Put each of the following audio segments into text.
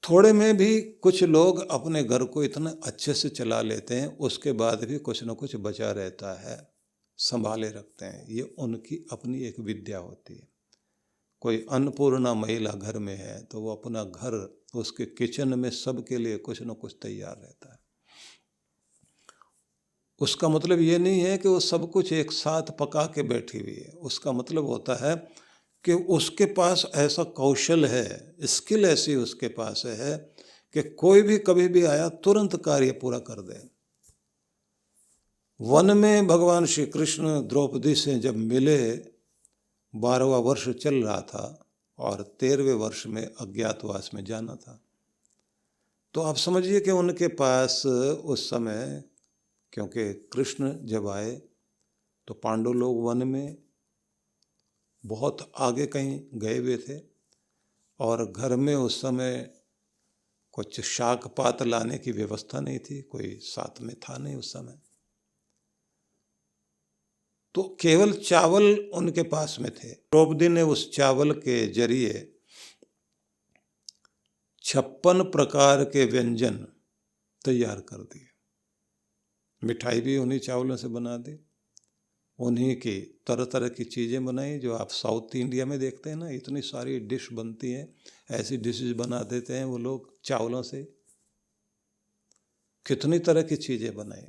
थोड़े में भी कुछ लोग अपने घर को इतना अच्छे से चला लेते हैं, उसके बाद भी कुछ न कुछ बचा रहता है, संभाले रखते हैं। ये उनकी अपनी एक विद्या होती है। कोई अन्नपूर्णा महिला घर में है तो वो अपना घर, उसके किचन में सबके लिए कुछ न कुछ तैयार रहता है। उसका मतलब ये नहीं है कि वो सब कुछ एक साथ पका के बैठी हुई है। उसका मतलब होता है कि उसके पास ऐसा कौशल है, स्किल ऐसी उसके पास है कि कोई भी कभी भी आया तुरंत कार्य पूरा कर दे। वन में भगवान श्री कृष्ण द्रौपदी से जब मिले, 12वां वर्ष चल रहा था और 13वें वर्ष में अज्ञातवास में जाना था। तो आप समझिए कि उनके पास उस समय, क्योंकि कृष्ण जब आए तो पांडव लोग वन में बहुत आगे कहीं गए हुए थे और घर में उस समय कुछ शाक पात लाने की व्यवस्था नहीं थी, कोई साथ में था नहीं उस समय। तो केवल चावल उनके पास में थे। द्रौपदी ने उस चावल के जरिए 56 प्रकार के व्यंजन तैयार कर दिए। मिठाई भी उन्हीं चावलों से बना दी, उन्हीं की तरह तरह की चीज़ें बनाई जो आप साउथ इंडिया में देखते हैं ना, इतनी सारी डिश बनती हैं, ऐसी डिशेज बना देते हैं वो लोग चावलों से। कितनी तरह की चीज़ें बनाई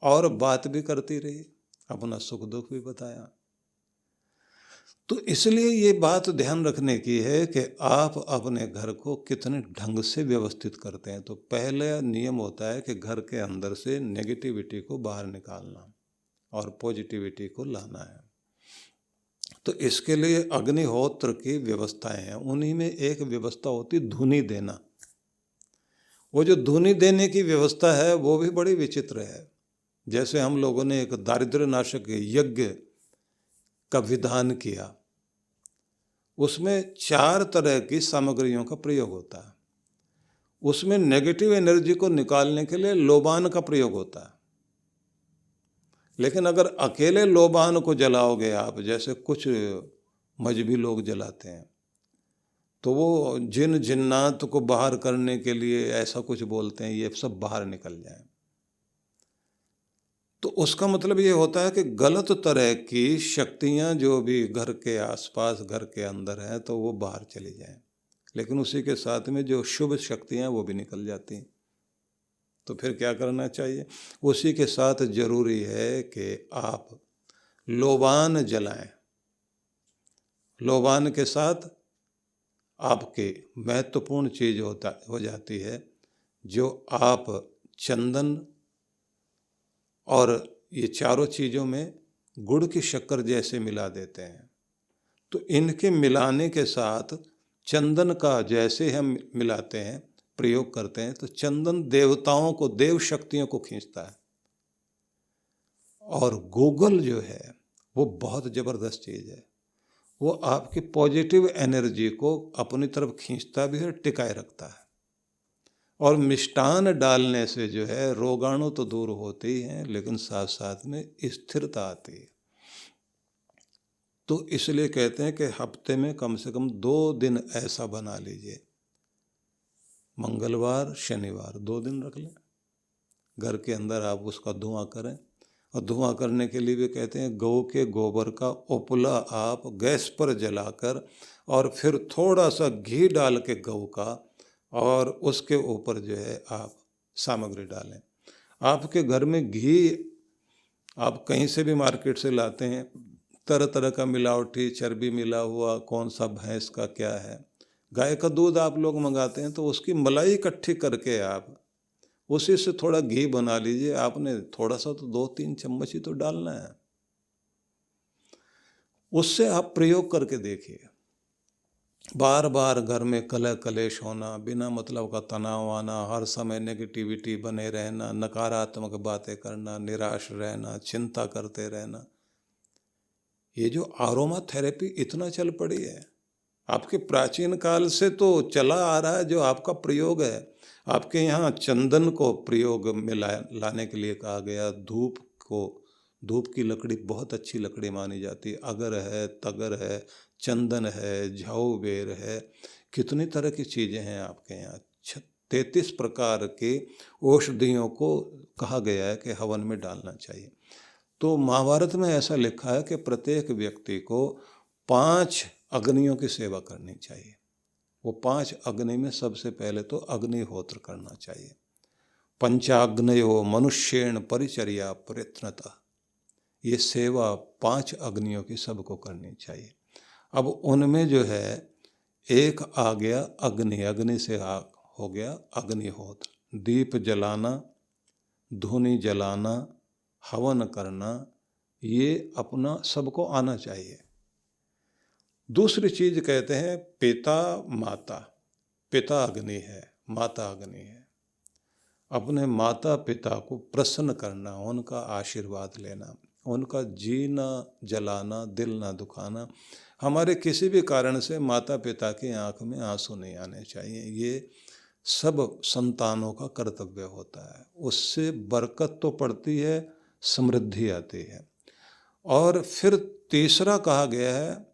और बात भी करती रही, अपना सुख दुख भी बताया। तो इसलिए ये बात ध्यान रखने की है कि आप अपने घर को कितने ढंग से व्यवस्थित करते हैं। तो पहले नियम होता है कि घर के अंदर से नेगेटिविटी को बाहर निकालना और पॉजिटिविटी को लाना है। तो इसके लिए अग्निहोत्र की व्यवस्थाएं हैं। उन्हीं में एक व्यवस्था होती धुनी देना। वो जो धुनी देने की व्यवस्था है वो भी बड़ी विचित्र है। जैसे हम लोगों ने एक दारिद्र्य नाशक यज्ञ का विधान किया, उसमें 4 तरह की सामग्रियों का प्रयोग होता है। उसमें नेगेटिव एनर्जी को निकालने के लिए लोबान का प्रयोग होता है। लेकिन अगर अकेले लोबान को जलाओगे आप, जैसे कुछ मजहबी लोग जलाते हैं, तो वो जिन जिन्नात को बाहर करने के लिए ऐसा कुछ बोलते हैं, ये सब बाहर निकल जाए। तो उसका मतलब ये होता है कि गलत तरह की शक्तियाँ जो भी घर के आसपास, घर के अंदर हैं, तो वो बाहर चली जाएं। लेकिन उसी के साथ में जो शुभ शक्तियाँ वो भी निकल जाती हैं। तो फिर क्या करना चाहिए? उसी के साथ जरूरी है कि आप लोबान जलाएं। लोबान के साथ आपके महत्वपूर्ण चीज हो जाती है, जो आप चंदन और ये चारों चीज़ों में गुड़ की शक्कर जैसे मिला देते हैं। तो इनके मिलाने के साथ चंदन का जैसे हम मिलाते हैं, प्रयोग करते हैं, तो चंदन देवताओं को, देव शक्तियों को खींचता है। और गूगल जो है वो बहुत ज़बरदस्त चीज़ है। वो आपकी पॉजिटिव एनर्जी को अपनी तरफ खींचता भी है, टिकाए रखता है। और मिष्टान डालने से जो है रोगाणु तो दूर होते ही हैं, लेकिन साथ साथ में स्थिरता आती है। तो इसलिए कहते हैं कि हफ्ते में कम से कम 2 दिन ऐसा बना लीजिए, मंगलवार शनिवार 2 दिन रख लें। घर के अंदर आप उसका धुआं करें। और धुआं करने के लिए भी कहते हैं गौ के गोबर का उपला आप गैस पर जलाकर और फिर थोड़ा सा घी डाल के गौ का, और उसके ऊपर जो है आप सामग्री डालें। आपके घर में घी आप कहीं से भी मार्केट से लाते हैं, तरह तरह का मिलावटी चर्बी मिला हुआ, कौन सा भैंस का क्या है, गाय का दूध आप लोग मंगाते हैं, तो उसकी मलाई इकट्ठी करके आप उसी से थोड़ा घी बना लीजिए। आपने थोड़ा सा तो 2-3 चम्मच ही तो डालना है, उससे आप प्रयोग करके देखिए। बार बार घर में कलह कलेश होना, बिना मतलब का तनाव आना, हर समय नेगेटिविटी बने रहना, नकारात्मक बातें करना, निराश रहना, चिंता करते रहना, ये जो आरोमा थेरेपी इतना चल पड़ी है, आपके प्राचीन काल से तो चला आ रहा है, जो आपका प्रयोग है। आपके यहाँ चंदन को प्रयोग में लाने के लिए कहा गया। धूप की लकड़ी बहुत अच्छी लकड़ी मानी जाती है। अगर है, तगर है, चंदन है, झाऊ बेर है, कितनी तरह की चीज़ें हैं आपके यहाँ। 33 प्रकार के औषधियों को कहा गया है कि हवन में डालना चाहिए। तो महाभारत में ऐसा लिखा है कि प्रत्येक व्यक्ति को 5 अग्नियों की सेवा करनी चाहिए। वो 5 अग्नि में सबसे पहले तो अग्निहोत्र करना चाहिए। पंचाग्नयो मनुष्येण परिचर्या प्रयत्नतः, ये सेवा 5 अग्नियों की सबको करनी चाहिए। अब उनमें जो है एक आ गया अग्नि, अग्नि से हो गया अग्निहोत्र, दीप जलाना, धूनी जलाना, हवन करना, ये अपना सबको आना चाहिए। दूसरी चीज कहते हैं पिता माता। पिता अग्नि है, माता अग्नि है। अपने माता पिता को प्रसन्न करना, उनका आशीर्वाद लेना, उनका जी ना जलाना, दिल ना दुखाना। हमारे किसी भी कारण से माता पिता की आंख में आंसू नहीं आने चाहिए। ये सब संतानों का कर्तव्य होता है। उससे बरकत तो पड़ती है, समृद्धि आती है। और फिर तीसरा कहा गया है,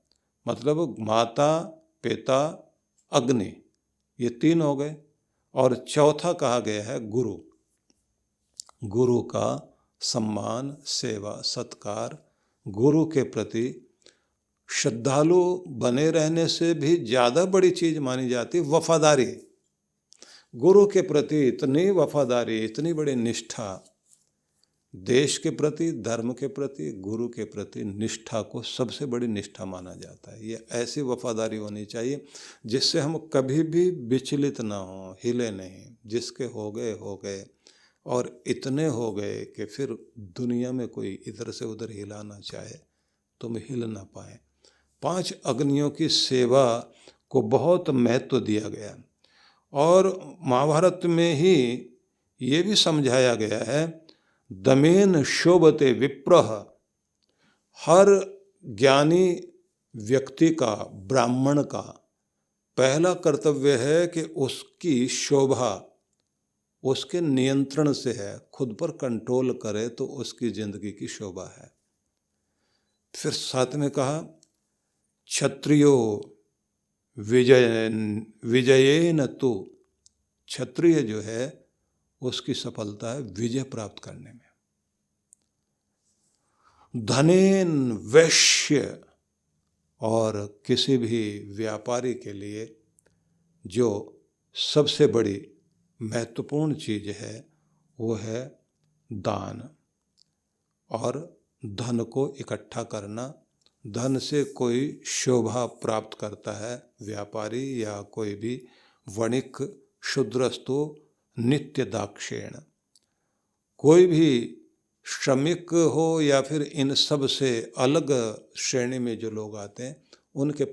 मतलब माता पिता अग्नि, ये 3 हो गए। और चौथा कहा गया है गुरु। गुरु का सम्मान, सेवा, सत्कार, गुरु के प्रति श्रद्धालु बने रहने से भी ज़्यादा बड़ी चीज़ मानी जाती वफादारी। गुरु के प्रति इतनी वफादारी, इतनी बड़ी निष्ठा, देश के प्रति, धर्म के प्रति, गुरु के प्रति निष्ठा को सबसे बड़ी निष्ठा माना जाता है। ये ऐसी वफादारी होनी चाहिए जिससे हम कभी भी विचलित ना हों, हिले नहीं। जिसके हो गए और इतने हो गए कि फिर दुनिया में कोई इधर से उधर हिलाना चाहे तो हम हिल ना पाए। 5 अग्नियों की सेवा को बहुत महत्व दिया गया। और महाभारत में ही ये भी समझाया गया है, दमेन शोभते विप्रह। हर ज्ञानी व्यक्ति का, ब्राह्मण का पहला कर्तव्य है कि उसकी शोभा उसके नियंत्रण से है, खुद पर कंट्रोल करे तो उसकी जिंदगी की शोभा है। फिर साथ में कहा क्षत्रियो विजयेन तु, क्षत्रिय जो है उसकी सफलता है विजय प्राप्त करने में। धनेन वैश्य, और किसी भी व्यापारी के लिए जो सबसे बड़ी महत्वपूर्ण चीज है वो है दान और धन को इकट्ठा करना। धन से कोई शोभा प्राप्त करता है व्यापारी या कोई भी वणिक, शूद्रस्तु नित्य दाक्षेण। कोई भी श्रमिक हो या फिर इन सब से अलग श्रेणी में जो लोग आते हैं उनके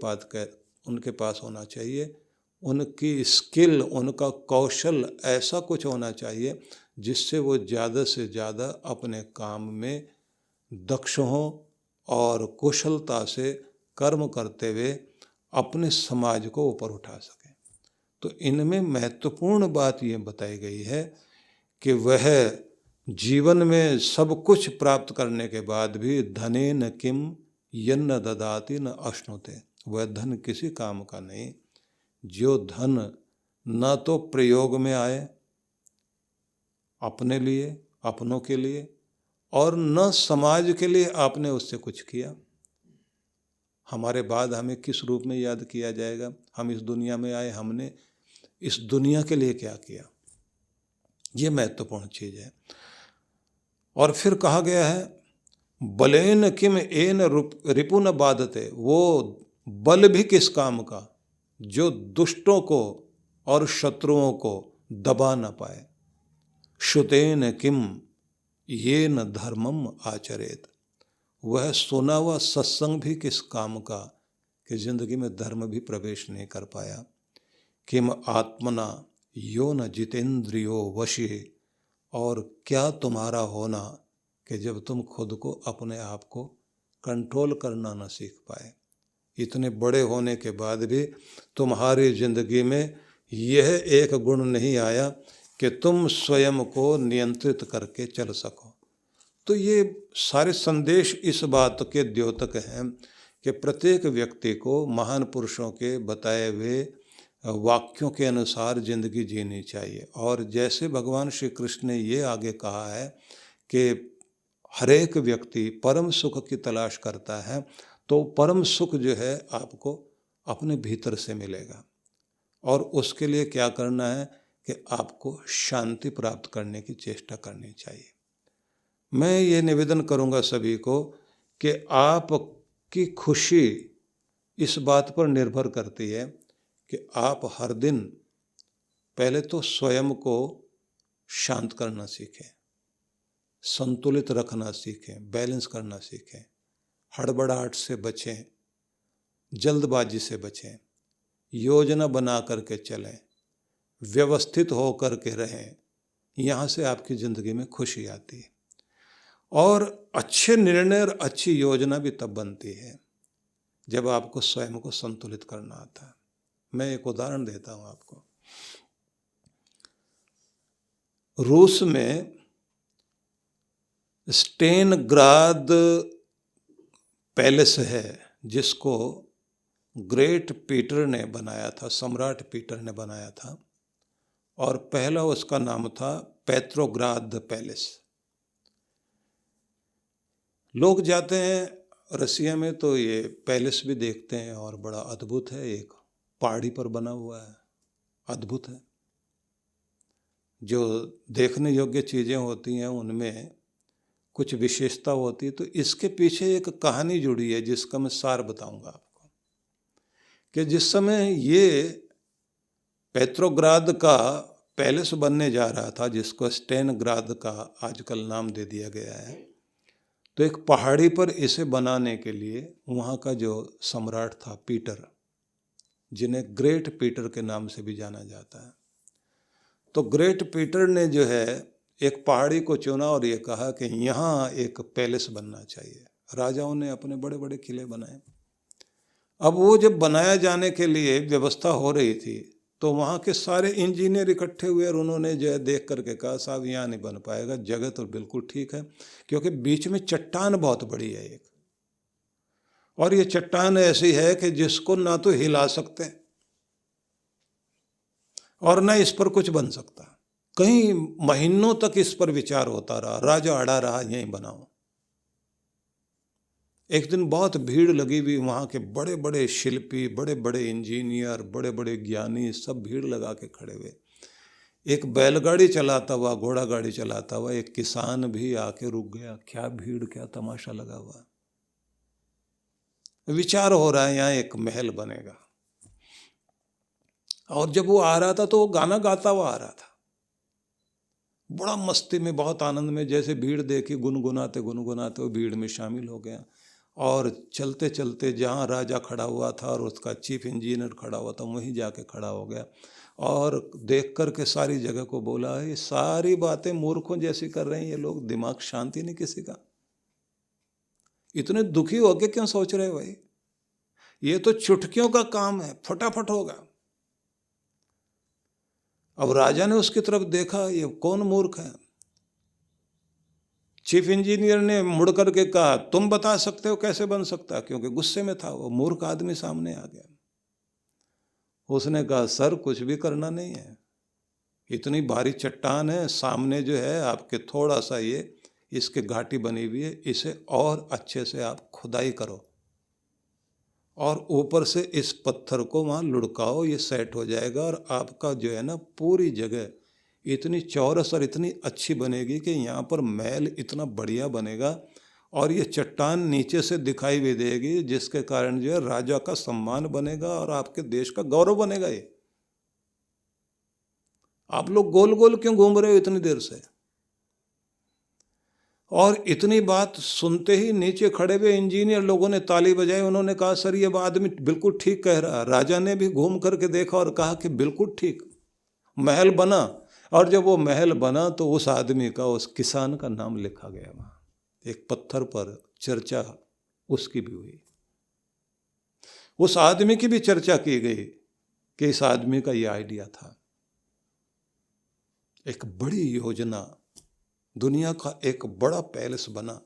पास होना चाहिए उनकी स्किल, उनका कौशल ऐसा कुछ होना चाहिए जिससे वो ज़्यादा से ज़्यादा अपने काम में दक्ष हों और कुशलता से कर्म करते हुए अपने समाज को ऊपर उठा सकें। तो इनमें महत्वपूर्ण बात ये बताई गई है कि वह जीवन में सब कुछ प्राप्त करने के बाद भी धने न किम यन्न ददाति न अश्नुते। वह धन किसी काम का नहीं जो धन न तो प्रयोग में आए अपने लिए, अपनों के लिए, और न समाज के लिए आपने उससे कुछ किया। हमारे बाद हमें किस रूप में याद किया जाएगा? हम इस दुनिया में आए, हमने इस दुनिया के लिए क्या किया? ये महत्वपूर्ण चीज है। और फिर कहा गया है बलेन किम एन रिपुन बाधते। वो बल भी किस काम का जो दुष्टों को और शत्रुओं को दबा न पाए। श्रुतेन किम ये न धर्मम आचरेत। वह सुना हुआ सत्संग भी किस काम का कि जिंदगी में धर्म भी प्रवेश नहीं कर पाया। किम आत्मना यो न जितेंद्रियो वशी। और क्या तुम्हारा होना कि जब तुम खुद को, अपने आप को कंट्रोल करना न सीख पाए। इतने बड़े होने के बाद भी तुम्हारी जिंदगी में यह एक गुण नहीं आया कि तुम स्वयं को नियंत्रित करके चल सको। तो ये सारे संदेश इस बात के द्योतक हैं कि प्रत्येक व्यक्ति को महान पुरुषों के बताए हुए वाक्यों के अनुसार जिंदगी जीनी चाहिए। और जैसे भगवान श्री कृष्ण ने ये आगे कहा है कि हर एक व्यक्ति परम सुख की तलाश करता है, तो परम सुख जो है आपको अपने भीतर से मिलेगा। और उसके लिए क्या करना है कि आपको शांति प्राप्त करने की चेष्टा करनी चाहिए। मैं ये निवेदन करूँगा सभी को कि आपकी खुशी इस बात पर निर्भर करती है कि आप हर दिन पहले तो स्वयं को शांत करना सीखें, संतुलित रखना सीखें, बैलेंस करना सीखें, हड़बड़ाहट से बचें, जल्दबाजी से बचें, योजना बना करके चलें, व्यवस्थित हो करके रहें। यहाँ से आपकी ज़िंदगी में खुशी आती है। और अच्छे निर्णय और अच्छी योजना भी तब बनती है जब आपको स्वयं को संतुलित करना आता है। मैं एक उदाहरण देता हूँ आपको। रूस में स्टेनग्राद पैलेस है जिसको ग्रेट पीटर ने बनाया था, सम्राट पीटर ने बनाया था, और पहला उसका नाम था पेट्रोग्राद पैलेस। लोग जाते हैं रसिया में तो ये पैलेस भी देखते हैं और बड़ा अद्भुत है, एक पहाड़ी पर बना हुआ है, अद्भुत है। जो देखने योग्य चीज़ें होती हैं उनमें कुछ विशेषता होती है। तो इसके पीछे एक कहानी जुड़ी है जिसका मैं सार बताऊंगा आपको कि जिस समय ये पेट्रोग्राद का पैलेस बनने जा रहा था, जिसको स्टेनग्राद का आजकल नाम दे दिया गया है, तो एक पहाड़ी पर इसे बनाने के लिए वहाँ का जो सम्राट था पीटर, जिन्हें ग्रेट पीटर के नाम से भी जाना जाता है, तो ग्रेट पीटर ने जो है एक पहाड़ी को चुना और ये कहा कि यहाँ एक पैलेस बनना चाहिए। राजाओं ने अपने बड़े बड़े किले बनाए। अब वो जब बनाया जाने के लिए व्यवस्था हो रही थी तो वहाँ के सारे इंजीनियर इकट्ठे हुए और उन्होंने जो है देख करके कहा साहब यहाँ नहीं बन पाएगा, जगह तो बिल्कुल ठीक है क्योंकि बीच में चट्टान बहुत बड़ी है एक, और ये चट्टान ऐसी है कि जिसको ना तो हिला सकते और ना इस पर कुछ बन सकता। कई महीनों तक इस पर विचार होता रहा, राजा अड़ा रहा यहीं बनाओ। एक दिन बहुत भीड़ लगी हुई, वहाँ के बड़े बड़े शिल्पी, बड़े बड़े इंजीनियर, बड़े बड़े ज्ञानी सब भीड़ लगा के खड़े हुए। एक बैलगाड़ी चलाता हुआ, घोड़ा गाड़ी चलाता हुआ एक किसान भी आके रुक गया। क्या भीड़, क्या तमाशा लगा हुआ। विचार हो रहा है यहाँ एक महल बनेगा। और जब वो आ रहा था तो वो गाना गाता हुआ आ रहा था, बड़ा मस्ती में, बहुत आनंद में। जैसे भीड़ देखी गुनगुनाते गुनगुनाते वो भीड़ में शामिल हो गया। और चलते चलते जहाँ राजा खड़ा हुआ था और उसका चीफ इंजीनियर खड़ा हुआ था वहीं जाके खड़ा हो गया और देख कर के सारी जगह को बोला, ये सारी बातें मूर्खों जैसी कर रहे हैं ये लोग, दिमाग शांति नहीं किसी का। इतने दुखी होके क्यों सोच रहे भाई, ये तो चुटकियों का काम है, फटाफट होगा। अब राजा ने उसकी तरफ देखा, ये कौन मूर्ख है। चीफ इंजीनियर ने मुड़ करके कहा तुम बता सकते हो कैसे बन सकता, क्योंकि गुस्से में था वो, मूर्ख आदमी सामने आ गया। उसने कहा सर कुछ भी करना नहीं है, इतनी भारी चट्टान है सामने जो है आपके, थोड़ा सा ये इसके घाटी बनी हुई है, इसे और अच्छे से आप खुदाई करो और ऊपर से इस पत्थर को वहाँ लुढ़काओ, ये सेट हो जाएगा और आपका जो है ना पूरी जगह इतनी चौरस और इतनी अच्छी बनेगी कि यहाँ पर महल इतना बढ़िया बनेगा और ये चट्टान नीचे से दिखाई भी देगी, जिसके कारण जो है राजा का सम्मान बनेगा और आपके देश का गौरव बनेगा। ये आप लोग गोल गोल क्यों घूम रहे हो इतनी देर से। और इतनी बात सुनते ही नीचे खड़े हुए इंजीनियर लोगों ने ताली बजाई। उन्होंने कहा सर ये आदमी बिल्कुल ठीक कह रहा है। राजा ने भी घूम करके देखा और कहा कि बिल्कुल ठीक, महल बना। और जब वो महल बना तो उस आदमी का, उस किसान का नाम लिखा गया वहाँ एक पत्थर पर, चर्चा उसकी भी हुई, उस आदमी की भी चर्चा की गई कि इस आदमी का ये आइडिया था। एक बड़ी योजना, दुनिया का एक बड़ा पैलेस बना।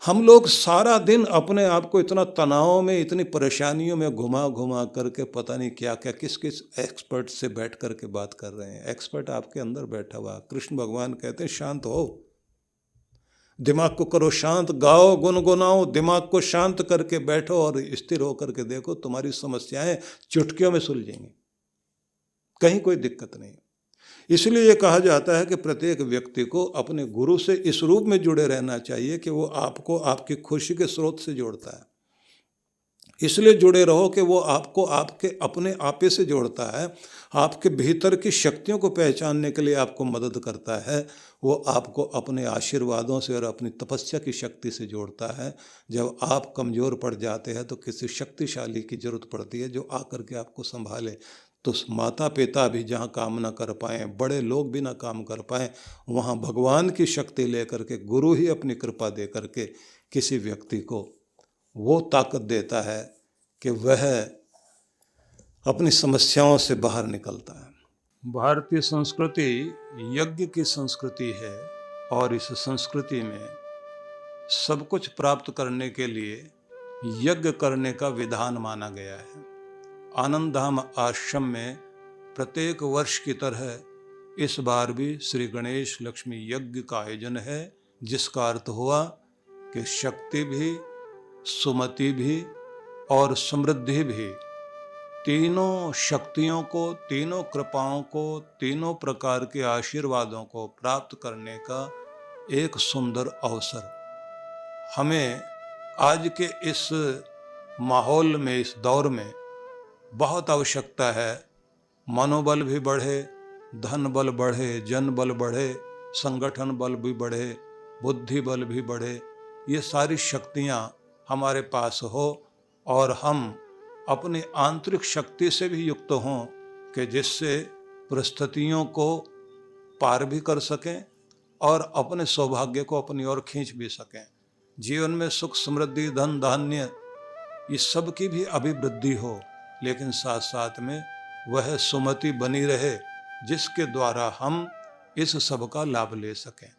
हम लोग सारा दिन अपने आप को इतना तनाव में, इतनी परेशानियों में घुमा घुमा करके पता नहीं क्या क्या किस किस एक्सपर्ट से बैठ करके बात कर रहे हैं। एक्सपर्ट आपके अंदर बैठा हुआ। कृष्ण भगवान कहते हैं शांत हो, दिमाग को करो शांत, गाओ गुनगुनाओ, दिमाग को शांत करके बैठो और स्थिर होकर के देखो, तुम्हारी समस्याएं चुटकियों में सुलझेंगी, कहीं कोई दिक्कत नहीं। इसलिए ये कहा जाता है कि प्रत्येक व्यक्ति को अपने गुरु से इस रूप में जुड़े रहना चाहिए कि वो आपको आपकी खुशी के स्रोत से जोड़ता है। इसलिए जुड़े रहो कि वो आपको आपके अपने आपे से जोड़ता है, आपके भीतर की शक्तियों को पहचानने के लिए आपको मदद करता है। वो आपको अपने आशीर्वादों से और अपनी तपस्या की शक्ति से जोड़ता है। जब आप कमज़ोर पड़ जाते हैं तो किसी शक्तिशाली की जरूरत पड़ती है जो आकर के आपको संभाले। तो माता पिता भी जहाँ काम ना कर पाएँ, बड़े लोग भी ना काम कर पाएँ, वहाँ भगवान की शक्ति लेकर के गुरु ही अपनी कृपा दे करके किसी व्यक्ति को वो ताकत देता है कि वह अपनी समस्याओं से बाहर निकलता है। भारतीय संस्कृति यज्ञ की संस्कृति है और इस संस्कृति में सब कुछ प्राप्त करने के लिए यज्ञ करने का विधान माना गया है। आनंद धाम आश्रम में प्रत्येक वर्ष की तरह इस बार भी श्री गणेश लक्ष्मी यज्ञ का आयोजन है, जिसका अर्थ हुआ कि शक्ति भी, सुमति भी और समृद्धि भी, तीनों शक्तियों को, तीनों कृपाओं को, तीनों प्रकार के आशीर्वादों को प्राप्त करने का एक सुंदर अवसर हमें आज के इस माहौल में, इस दौर में बहुत आवश्यकता है। मनोबल भी बढ़े, धन बल बढ़े, जन बल बढ़े, संगठन बल भी बढ़े, बुद्धि बल भी बढ़े, ये सारी शक्तियाँ हमारे पास हो और हम अपनी आंतरिक शक्ति से भी युक्त हों कि जिससे परिस्थितियों को पार भी कर सकें और अपने सौभाग्य को अपनी ओर खींच भी सकें। जीवन में सुख, समृद्धि, धन धान्य, ये सब की भी अभिवृद्धि हो, लेकिन साथ साथ में वह सुमति बनी रहे जिसके द्वारा हम इस सब का लाभ ले सकें।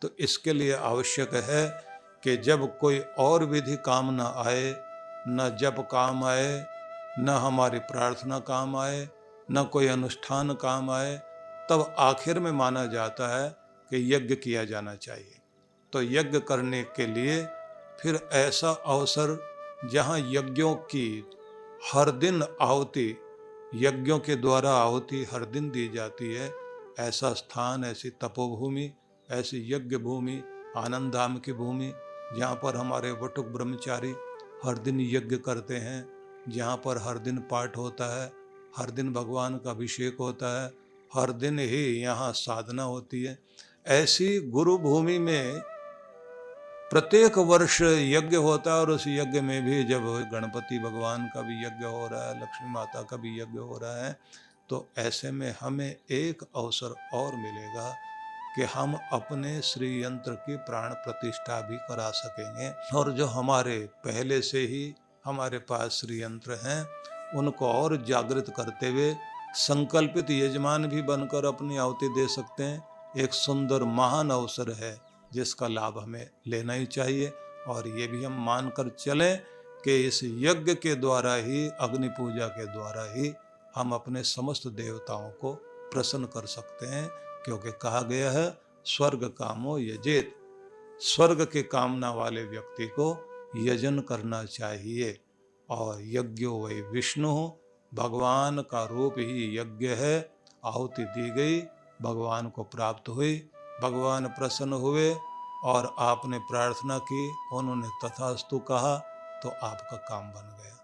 तो इसके लिए आवश्यक है कि जब कोई और विधि काम न आए, न जप काम आए, न हमारी प्रार्थना काम आए, न कोई अनुष्ठान काम आए, तब आखिर में माना जाता है कि यज्ञ किया जाना चाहिए। तो यज्ञ करने के लिए फिर ऐसा अवसर जहाँ यज्ञों की हर दिन आहुति, यज्ञों के द्वारा आहुति हर दिन दी जाती है, ऐसा स्थान, ऐसी तपोभूमि, ऐसी यज्ञ भूमि, आनंद धाम की भूमि, जहाँ पर हमारे वटुक ब्रह्मचारी हर दिन यज्ञ करते हैं, जहाँ पर हर दिन पाठ होता है, हर दिन भगवान का अभिषेक होता है, हर दिन ही यहाँ साधना होती है। ऐसी गुरु भूमि में प्रत्येक वर्ष यज्ञ होता है और उस यज्ञ में भी जब गणपति भगवान का भी यज्ञ हो रहा है, लक्ष्मी माता का भी यज्ञ हो रहा है, तो ऐसे में हमें एक अवसर और मिलेगा कि हम अपने श्री यंत्र की प्राण प्रतिष्ठा भी करा सकेंगे। और जो हमारे पहले से ही हमारे पास श्री यंत्र हैं, उनको और जागृत करते हुए संकल्पित यजमान भी बनकर अपनी आहुति दे सकते हैं। एक सुंदर महान अवसर है जिसका लाभ हमें लेना ही चाहिए। और ये भी हम मानकर चलें कि इस यज्ञ के द्वारा ही, अग्नि पूजा के द्वारा ही हम अपने समस्त देवताओं को प्रसन्न कर सकते हैं, क्योंकि कहा गया है स्वर्ग कामो यजेत, स्वर्ग के कामना वाले व्यक्ति को यजन करना चाहिए। और यज्ञो वै विष्णु, भगवान का रूप ही यज्ञ है। आहुति दी गई, भगवान को प्राप्त हुई, भगवान प्रसन्न हुए और आपने प्रार्थना की, उन्होंने तथास्तु कहा, तो आपका काम बन गया।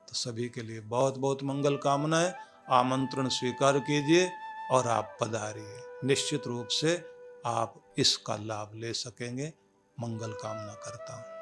तो सभी के लिए बहुत बहुत मंगल कामनाएं। आमंत्रण स्वीकार कीजिए और आप पधारिए। निश्चित रूप से आप इसका लाभ ले सकेंगे। मंगल कामना करता हूँ।